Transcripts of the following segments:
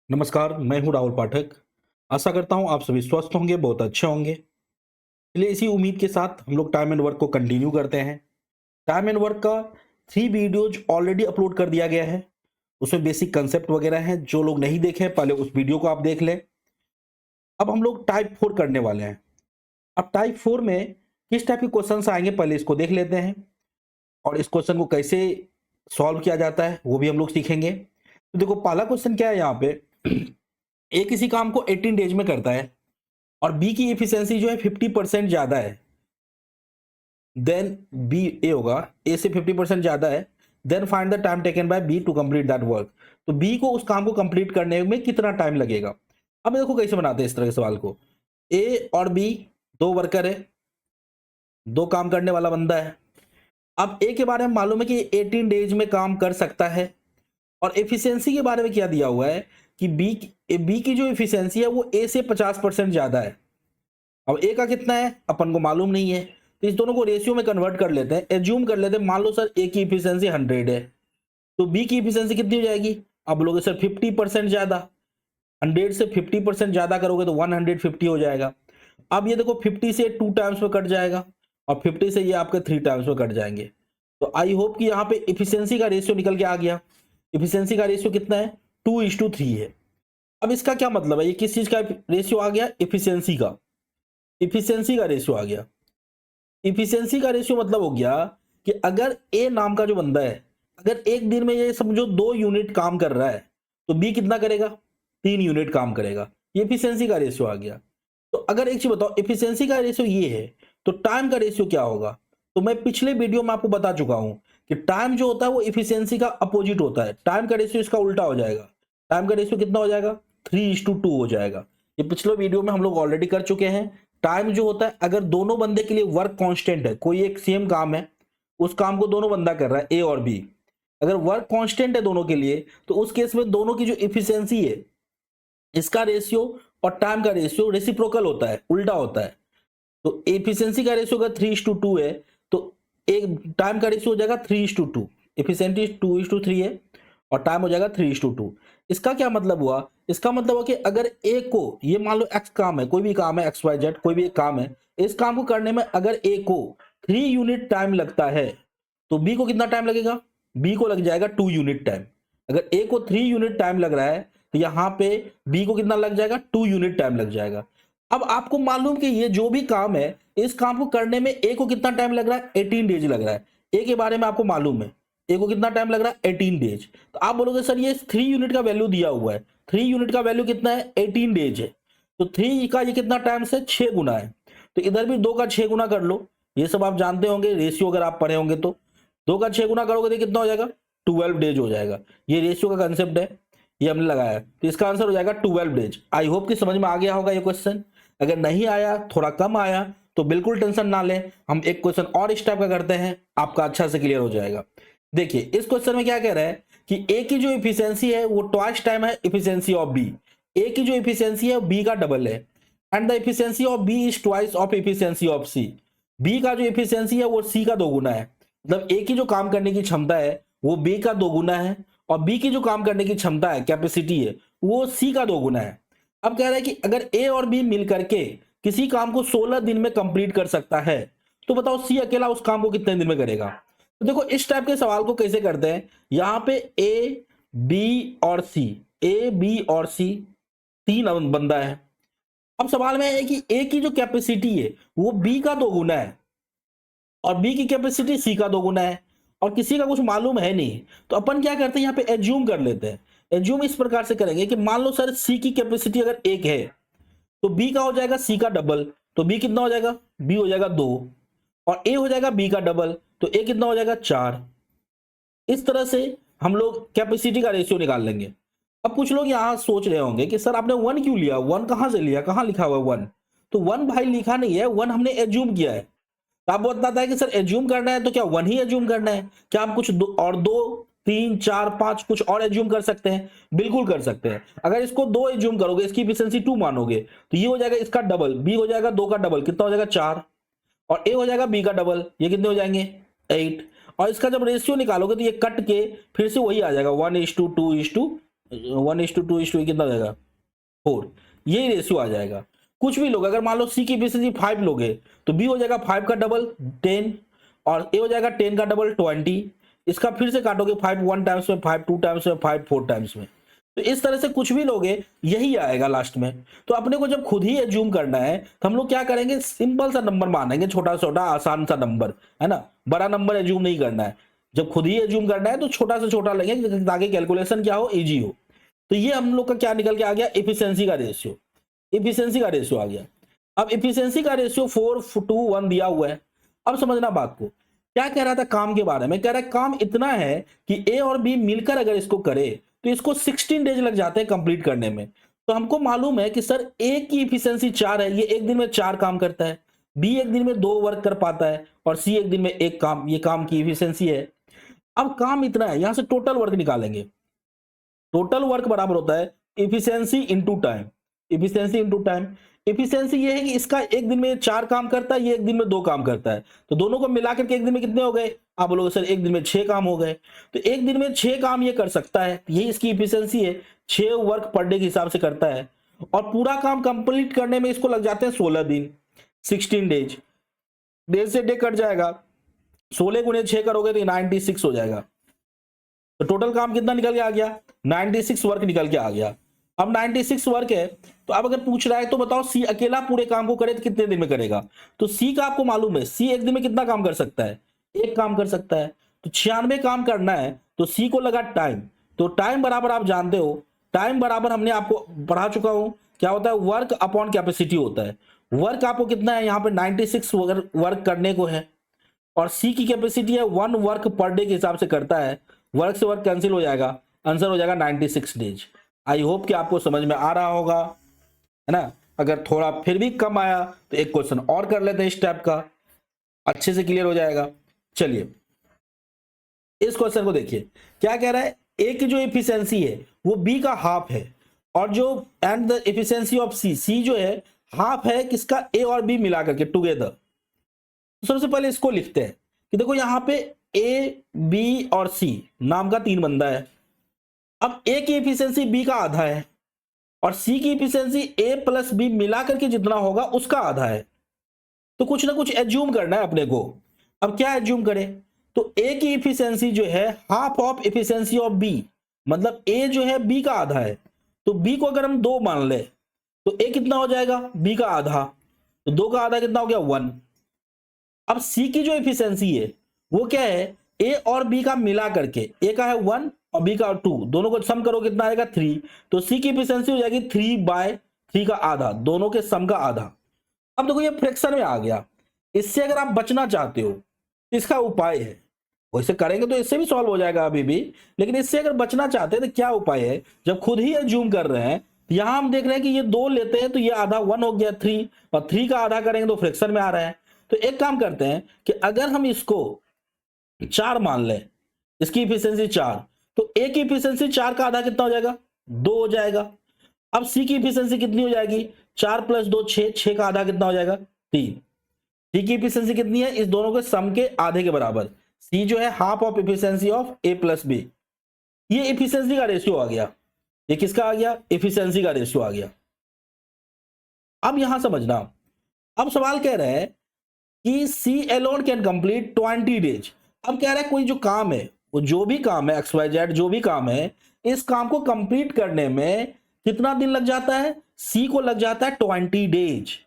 नमस्कार, मैं हूँ राहुल पाठक। आशा करता हूँ आप सभी स्वस्थ होंगे, बहुत अच्छे होंगे। चलिए इसी उम्मीद के साथ हम लोग टाइम एंड वर्क को कंटिन्यू करते हैं। टाइम एंड वर्क का 3 वीडियोज़ ऑलरेडी अपलोड कर दिया गया है। उसमें बेसिक कांसेप्ट वगैरह हैं, जो लोग नहीं देखे हैं पहले उस वीडियो को आप देख लें। अब हम लोग टाइप 4 करने वाले हैं। अब टाइप 4 में किस टाइप के क्वेश्चन्स आएँगे पहले इसको देख लेते हैं और इस क्वेश्चन को कैसे सॉल्व किया जाता है वो भी हम लोग सीखेंगे। तो देखो पहला क्वेश्चन क्या है यहाँ पे ए किसी काम को 18 डेज में करता है और बी की एफिशिएंसी जो है 50% ज्यादा है, देन बी ए होगा, ए से 50% ज्यादा है, then find the time taken by B to complete that work. तो बी को उस काम को कंप्लीट करने में कितना टाइम लगेगा। अब देखो कैसे बनाते हैं इस तरह के सवाल को। ए और बी दो वर्कर है, दो काम करने वाला बंदा है। अब ए के बारे में मालूम है कि 18 डेज में काम कर सकता है और एफिशिएंसी के बारे में क्या दिया हुआ है कि बी की जो एफिशिएंसी है वो ए से 50% ज्यादा है। अब ए का कितना है अपन को मालूम नहीं है, तो इस दोनों को रेशियो में कन्वर्ट कर लेते हैं। एज्यूम कर लेते हैं, मान लो सर ए की इफिशियंसी 100 है तो बी की इफिशियंसी कितनी हो जाएगी। अब बोलोगे सर 50% ज्यादा, 100 से 50% ज्यादा करोगे तो 150 हो जाएगा। अब ये देखो 50 से 2 टाइम्स में कट जाएगा और 50 से ये आपके 3 टाइम्स में कट जाएंगे। तो आई होप कि यहाँ पे इफिशियंसी का रेशियो निकल के आ गया। इफिशियंसी का रेशियो कितना है, 2:3 है। अब इसका क्या मतलब है, ये किस चीज का रेशियो आ गया, इफिशियंसी का। इफिशियंसी का रेशियो आ गया। इफिशियंसी का रेशियो मतलब हो गया कि अगर ए नाम का जो बंदा है, अगर एक दिन में ये समझो 2 यूनिट काम कर रहा है तो बी कितना करेगा, 3 यूनिट काम करेगा। ये इफिशियंसी का रेशियो आ गया। तो अगर एक चीज बताओ, इफिशियंसी का रेशियो ये है तो टाइम का रेशियो क्या होगा। तो मैं पिछले वीडियो में आपको बता चुका हूं कि टाइम जो होता है वो इफिशियंसी का अपोजिट होता है। टाइम का रेशियो इसका उल्टा हो जाएगा। टाइम का रेशियो कितना हो जाएगा, 3:2 हो जाएगा। ये पिछले वीडियो में हम लोग ऑलरेडी कर चुके हैं। टाइम जो होता है, अगर दोनों बंदे के लिए वर्क कांस्टेंट है, कोई एक सेम काम है, उस काम को दोनों बंदा कर रहा है ए और बी, अगर वर्क कांस्टेंट है दोनों के लिए तो उस केस में दोनों की जो इफिशियंसी है इसका रेशियो और टाइम का रेशियो रेसिप्रोकल होता है, उल्टा होता है। तो एफिशिएंसी का रेशियो अगर 3:2 है तो एक टाइम का रेशियो हो जाएगा 3:2। एफिशिएंसी 2:3 है और टाइम हो जाएगा 3:2। इसका क्या मतलब हुआ, इसका मतलब हुआ कि अगर ए को, ये मान लो एक्स काम है, कोई भी काम है, एक्स वाई जेड कोई भी एक काम है, इस काम को करने में अगर ए को 3 यूनिट टाइम लगता है तो बी को कितना टाइम लगेगा, बी को लग जाएगा 2 यूनिट टाइम। अगर ए को 3 यूनिट टाइम लग रहा है तो यहां पे बी को कितना लग जाएगा, 2 यूनिट टाइम लग जाएगा। अब आपको मालूम कि ये जो भी काम है इस काम को करने में ए को कितना टाइम लग रहा है, 18 डेज लग रहा है। ए के बारे में आपको मालूम है ए को कितना टाइम लग रहा है, 18 डेज। तो आप बोलोगे सर ये 3 यूनिट का वैल्यू दिया हुआ है, 3 यूनिट का वैल्यू कितना है, 18 डेज है। तो 3 का ये कितना टाइम से 6 गुना है। तो इधर भी 2 का 6 गुना कर लो, ये सब आप जानते होंगे रेशियो, अगर आप पढ़े होंगे तो 2 का 6 गुना करोगे तो कितना हो जाएगा, 12 डेज हो जाएगा। ये रेशियो का कंसेप्ट है, ये हमने लगाया, तो इसका आंसर हो जाएगा 12 डेज। आई होप कि समझ में आ गया होगा ये क्वेश्चन। अगर नहीं आया, थोड़ा कम आया तो बिल्कुल टेंशन ना लें, हम एक क्वेश्चन और इस टाइप का करते हैं, आपका अच्छा से क्लियर हो जाएगा। देखिए इस क्वेश्चन में क्या कह रहा है कि ए की जो इफिशियंसी है वो ट्वाइस टाइम है इफिशियंसी ऑफ बी। ए की जो इफिशियंसी है बी का डबल है and the efficiency of B is twice of efficiency of C. B का जो इफिशियंसी है वो सी का 2 गुना है। मतलब ए की जो काम करने की क्षमता है वो बी का 2 गुना है और बी की जो काम करने की क्षमता है, कैपेसिटी है, वो सी का 2 गुना है। अब कह रहा है कि अगर ए और बी मिल करके किसी काम को 16 दिन में कंप्लीट कर सकता है तो बताओ सी अकेला उस काम को कितने दिन में करेगा। तो देखो इस टाइप के सवाल को कैसे करते हैं, यहां पे ए बी और सी, ए बी और सी 3 बंदा है। अब सवाल में है कि ए की जो कैपेसिटी है वो बी का 2 गुना है और बी की कैपेसिटी सी का 2 गुना है और किसी का कुछ मालूम है नहीं। तो अपन क्या करते हैं, यहाँ पे एज्यूम कर लेते हैं। एज्यूम इस प्रकार से करेंगे कि मान लो सर सी की कैपेसिटी अगर 1 है तो बी का हो जाएगा सी का डबल, तो बी कितना हो जाएगा, बी हो जाएगा 2 और ए हो जाएगा बी का डबल, तो ए कितना हो जाएगा 4। इस तरह से हम लोग कैपेसिटी का रेशियो निकाल लेंगे। अब कुछ लोग यहां सोच रहे होंगे कि सर आपने 1 क्यों लिया, 1 कहां से लिया, कहां लिखा हुआ 1। तो 1 भाई लिखा नहीं है, 1 हमने एज्यूम किया है। तो आप बताता है कि सर एज्यूम करना है तो क्या 1 ही एज्यूम करना है, क्या हम कुछ दो 3 4 5 कुछ और एज्यूम कर सकते हैं, बिल्कुल कर सकते हैं। अगर इसको 2 एज्यूम करोगे, इसकी एफिशिएंसी 2 मानोगे तो ये हो जाएगा इसका डबल, बी हो जाएगा 2 का डबल, कितना हो जाएगा 4 और ए हो जाएगा बी का डबल, ये कितने हो जाएंगे 8। और इसका जब रेशियो निकालोगे तो ये कट के फिर से वही आ जाएगा 1:2:2 1:2 कितना हो जाएगा 4, यही रेशियो आ जाएगा। कुछ भी लोग अगर मान लो सी की एफिशिएंसी 5 लोगे तो बी हो जाएगा 5 का डबल 10 और ए हो जाएगा 10 का डबल 20। इसका फिर से काटोगे 5 1 टाइम्स में, 5 2 टाइम्स में, 5 4 टाइम्स में, तो इस तरह से कुछ भी लोगे यही आएगा लास्ट में। तो अपने को जब खुद ही एज्यूम करना है तो हम लोग क्या करेंगे, सिंपल सा नंबर मानेंगे, छोटा छोटा आसान सा नंबर, है ना, बड़ा नंबर एज्यूम नहीं करना है। जब खुद ही एज्यूम करना है तो छोटा से छोटा लेंगे ताकि कैलकुलेशन क्या हो, इजी हो। तो ये हम लोग का क्या निकल के आ गया, एफिशिएंसी का रेशियो। एफिशिएंसी का रेशियो आ गया। अब एफिशिएंसी का रेशियो 4:1 दिया हुआ है। अब समझना बात को, क्या कह रहा था काम के बारे में, कह रहा है काम इतना है कि ए और बी मिलकर अगर इसको करे तो इसको 16 डेज लग जाते हैं कंप्लीट करने में। तो हमको मालूम है कि सर ए की एफिशिएंसी 4 है, ये एक दिन में 4 काम करता है, बी एक दिन में 2 वर्क कर पाता है और सी एक दिन में 1 काम, ये काम की एफिशिएंसी है। अब काम इतना है, यहां से टोटल वर्क निकालेंगे। टोटल वर्क बराबर होता है efficiency into time. Efficiency into time, efficiency ये है कि इसका एक दिन में 4 काम करता है, ये एक दिन में 2 काम करता है, तो दोनों को मिलाकर के एक दिन में कितने हो गए, आप बोलोगे सर एक दिन में 6 काम हो गए। तो एक दिन में 6 काम ये कर सकता है, यही इसकी एफिशिएंसी है, 6 वर्क पर डे के हिसाब से करता है। और पूरा काम कंप्लीट करने में इसको लग जाते हैं 16 दिन, 16 डेज। डेज से डे कट जाएगा, 16 गुणे 6 करोगे तो 96 हो जाएगा। तो टोटल काम कितना निकल के आ गया, 96 वर्क निकल के आ गया। अब 96 वर्क है, तो अब अगर पूछ रहा है तो बताओ सी अकेला पूरे काम को करे तो कितने दिन में करेगा। तो सी का आपको मालूम है, सी एक दिन में कितना काम कर सकता है, 1 काम कर सकता है। तो 96 काम करना है तो सी को लगा टाइम, तो टाइम बराबर आप जानते हो, टाइम बराबर हमने आपको पढ़ा चुका हूं क्या होता है, वर्क अपॉन कैपेसिटी होता है। वर्क आपको कितना है, यहाँ पे 96 वर्क करने को है और सी की कैपेसिटी है 1 वर्क पर डे के हिसाब से करता है। वर्क से वर्क कैंसिल हो जाएगा, आंसर हो जाएगा 96 डेज। आई होप कि आपको समझ में आ रहा होगा, है ना। अगर थोड़ा फिर भी कम आया तो एक क्वेश्चन और कर लेते हैं इस टाइप का, अच्छे से क्लियर हो जाएगा। चलिए इस क्वेश्चन को देखिए, क्या कह रहा है, ए की जो एफिशिएंसी है वो बी का हाफ है और जो एंड द एफिशिएंसी ऑफ सी, सी जो है हाफ है किसका, ए और बी मिला करके टुगेदर। तो सबसे पहले इसको लिखते हैं कि देखो यहां पे ए बी और सी नाम का 3 बंदा है। अब ए की एफिशिएंसी बी का आधा है और सी की एफिशिएंसी ए प्लस बी मिलाकर के जितना होगा उसका आधा है। तो कुछ ना कुछ एज्यूम करना है अपने को। अब क्या एज्यूम करें, तो ए की एफिशिएंसी जो है half of efficiency of B, मतलब ए जो है बी का आधा है, तो बी को अगर हम 2 मान ले तो ए कितना हो जाएगा, बी का आधा, तो 2 का आधा कितना हो गया 1। अब सी की जो एफिशिएंसी है वो क्या है, ए और बी का मिला करके, ए का है 1 और बी का 2, दोनों को सम करो कितना आएगा 3, तो सी की एफिशिएंसी हो जाएगी 3/3 का आधा, दोनों के सम का आधा। अब देखो ये फ्रैक्शन में आ गया, इससे अगर आप बचना चाहते हो तो इसका उपाय है, वैसे करेंगे तो इससे भी सॉल्व हो जाएगा अभी भी, लेकिन इससे अगर बचना चाहते हैं तो क्या उपाय है, जब खुद ही एज्यूम कर रहे हैं यहां हम देख रहे हैं कि ये 2 लेते हैं तो ये आधा 1 हो गया 3, और 3 का आधा करेंगे तो फ्रैक्शन में आ रहा है। तो एक काम करते हैं कि अगर हम इसको 4 मान लें, इसकी इफिशियंसी 4, तो ए की इफिशियंसी 4 का आधा कितना हो जाएगा, 2 हो जाएगा। अब सी की इफिशियंसी कितनी हो जाएगी, 4 + 2 6, 6 का आधा कितना हो जाएगा 3। सी की इफिशियंसी कितनी है, इस दोनों के सम के आधे के बराबर, सी जो है half of efficiency of A plus B. ये इफिशियंसी का रेशियो आ गया, ये किसका आ गया, इफिशियंसी का रेशियो आ गया। अब यहां समझना, अब सवाल कह रहे हैं कि C alone can complete 20 days. अब कह रहा है कोई जो काम है, वो जो भी काम है XYZ जो भी काम है, इस काम को कंप्लीट करने में कितना दिन लग जाता है, सी को लग जाता है 20 डेज।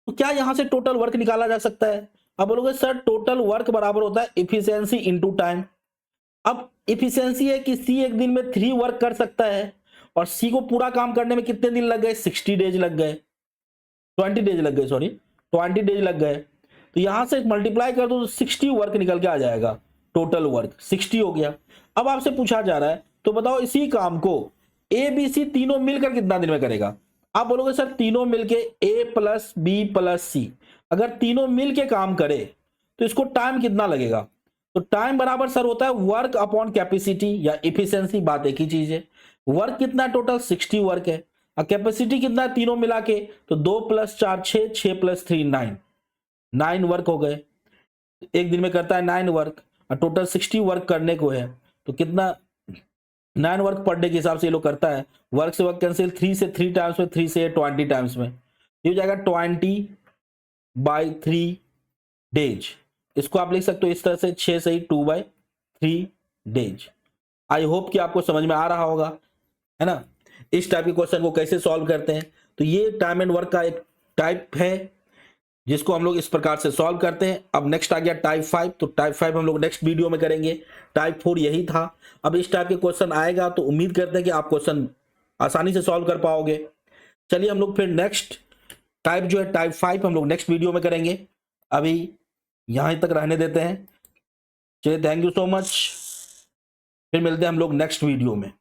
तो क्या यहां से टोटल वर्क निकाला जा सकता है। अब बोलोगे सर टोटल वर्क बराबर होता है इफिशियंसी इनटू टाइम। अब इफिशियंसी है कि सी एक दिन में 3 वर्क कर सकता है और सी को पूरा काम करने में कितने दिन लग गए, 60 डेज लग गए, 20 डेज लग गए, सॉरी 20 डेज लग गए। तो यहां से मल्टीप्लाई कर दो तो 60 वर्क निकल के आ जाएगा, टोटल वर्क 60 हो गया। अब आपसे पूछा जा रहा है तो बताओ इसी काम को ए बी सी तीनों मिलकर कितना दिन में करेगा। आप बोलोगे सर तीनों मिलके ए प्लस बी प्लस सी, अगर तीनों मिलके काम करे तो इसको टाइम कितना लगेगा। तो टाइम बराबर सर होता है वर्क अपॉन कैपेसिटी या इफिशियंसी, बात एक ही चीज है। वर्क कितना टोटल 60 वर्क है और कैपेसिटी कितना है तीनों मिला के, तो 2 + 4 6, 6 + 3 9, 9 वर्क हो गए। एक दिन में करता है 9 वर्क और टोटल 60 वर्क करने को है, तो कितना 9 वर्क पर डे के हिसाब से ये लोग करता है। वर्क से वर्क कैंसिल, 3 से 3 टाइम्स में, 3 से 20 टाइम्स में, ये हो जाएगा 20/3 डेज। इसको आप लिख सकते हो इस तरह से, 6 से ही 2/3 डेज। आई होप कि आपको समझ में आ रहा होगा, है ना, इस टाइप के क्वेश्चन को कैसे सॉल्व करते हैं। तो ये टाइम एंड वर्क का एक टाइप है जिसको हम लोग इस प्रकार से सॉल्व करते हैं। अब नेक्स्ट आ गया टाइप 5, तो टाइप 5 हम लोग नेक्स्ट वीडियो में करेंगे। टाइप 4 यही था। अब इस टाइप के क्वेश्चन आएगा तो उम्मीद करते हैं कि आप क्वेश्चन आसानी से सॉल्व कर पाओगे। चलिए हम लोग फिर नेक्स्ट टाइप जो है टाइप 5 हम लोग नेक्स्ट वीडियो में करेंगे। अभी यहां तक रहने देते हैं। चलिए, थैंक यू सो मच। फिर मिलते हैं हम लोग नेक्स्ट वीडियो में।